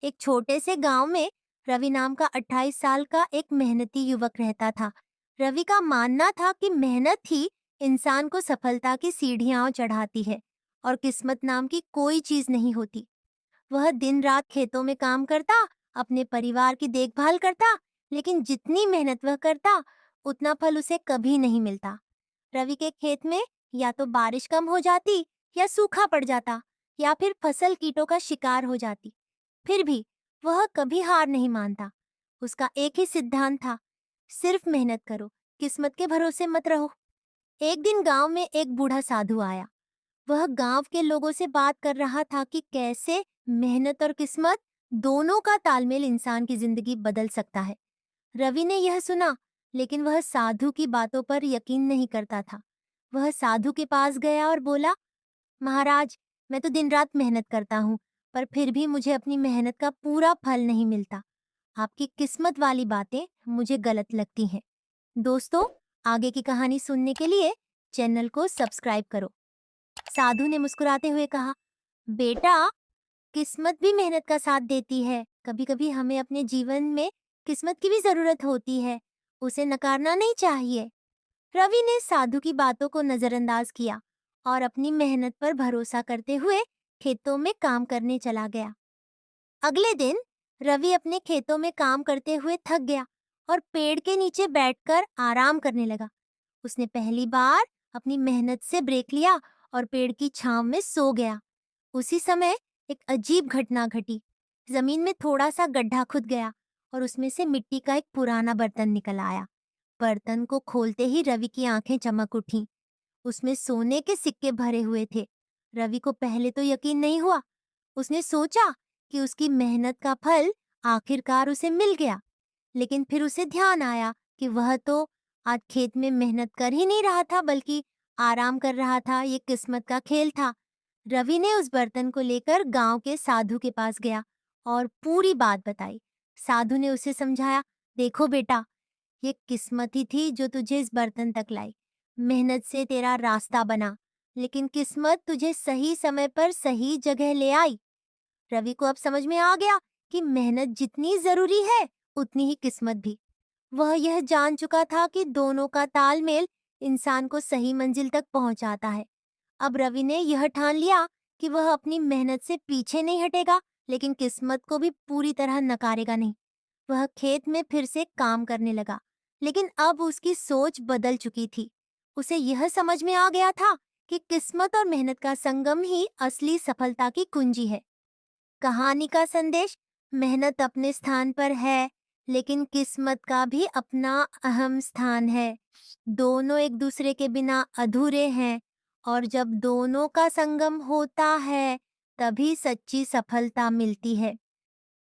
एक छोटे से गांव में रवि नाम का 28 साल का एक मेहनती युवक रहता था। रवि का मानना था कि मेहनत ही इंसान को सफलता की सीढ़ियां चढ़ाती है और किस्मत नाम की कोई चीज नहीं होती। वह दिन रात खेतों में काम करता, अपने परिवार की देखभाल करता, लेकिन जितनी मेहनत वह करता, उतना फल उसे कभी नहीं मिलता। रवि के खेत में या तो बारिश कम हो जाती, या सूखा पड़ जाता, या फिर फसल कीटों का शिकार हो जाती। फिर भी वह कभी हार नहीं मानता। उसका एक ही सिद्धांत था, सिर्फ मेहनत करो, किस्मत के भरोसे मत रहो। एक दिन गांव में एक बूढ़ा साधु आया। वह गांव के लोगों से बात कर रहा था कि कैसे मेहनत और किस्मत दोनों का तालमेल इंसान की जिंदगी बदल सकता है। रवि ने यह सुना, लेकिन वह साधु की बातों पर यकीन नहीं करता था। वह साधु के पास गया और बोला, महाराज, मैं तो दिन रात मेहनत करता हूँ, पर फिर भी मुझे अपनी मेहनत का पूरा फल नहीं मिलता। आपकी किस्मत वाली बातें मुझे गलत लगती हैं। दोस्तों, आगे की कहानी सुनने के लिए चैनल को सब्सक्राइब करो। साधु ने मुस्कुराते हुए कहा, बेटा, किस्मत भी मेहनत का साथ देती है। कभी कभी हमें अपने जीवन में किस्मत की भी जरूरत होती है, उसे नकारना नहीं चाहिए। रवि ने साधु की बातों को नजरअंदाज किया और अपनी मेहनत पर भरोसा करते हुए खेतों में काम करने चला गया। अगले दिन रवि अपने खेतों में काम करते हुए थक गया और पेड़ के नीचे बैठकर आराम करने लगा। उसने पहली बार अपनी मेहनत से ब्रेक लिया और पेड़ की छांव में सो गया। उसी समय एक अजीब घटना घटी। जमीन में थोड़ा सा गड्ढा खुद गया और उसमें से मिट्टी का एक पुराना बर्तन निकल आया। बर्तन को खोलते ही रवि की आंखें चमक उठीं। उसमें सोने के सिक्के भरे हुए थे। रवि को पहले तो यकीन नहीं हुआ। उसने सोचा कि उसकी मेहनत का फल आखिरकार उसे मिल गया। लेकिन फिर उसे ध्यान आया कि वह तो आज खेत में मेहनत कर ही नहीं रहा था, बल्कि आराम कर रहा था। ये किस्मत का खेल था। रवि ने उस बर्तन को लेकर गांव के साधु के पास गया और पूरी बात बताई। साधु ने उसे समझाया, देखो बेटा, ये किस्मत ही थी जो तुझे इस बर्तन तक लाई। मेहनत से तेरा रास्ता बना, लेकिन किस्मत तुझे सही समय पर सही जगह ले आई। रवि को अब समझ में आ गया कि मेहनत जितनी जरूरी है, उतनी ही किस्मत भी। वह यह जान चुका था कि दोनों का तालमेल इंसान को सही मंजिल तक पहुंचाता है। अब रवि ने यह ठान लिया कि वह अपनी मेहनत से पीछे नहीं हटेगा, लेकिन किस्मत को भी पूरी तरह नकारेगा नहीं। वह खेत में फिर से काम करने लगा, लेकिन अब उसकी सोच बदल चुकी थी। उसे यह समझ में आ गया था कि किस्मत और मेहनत का संगम ही असली सफलता की कुंजी है। कहानी का संदेश, मेहनत अपने स्थान पर है, लेकिन किस्मत का भी अपना अहम स्थान है। दोनों एक दूसरे के बिना अधूरे हैं, और जब दोनों का संगम होता है, तभी सच्ची सफलता मिलती है।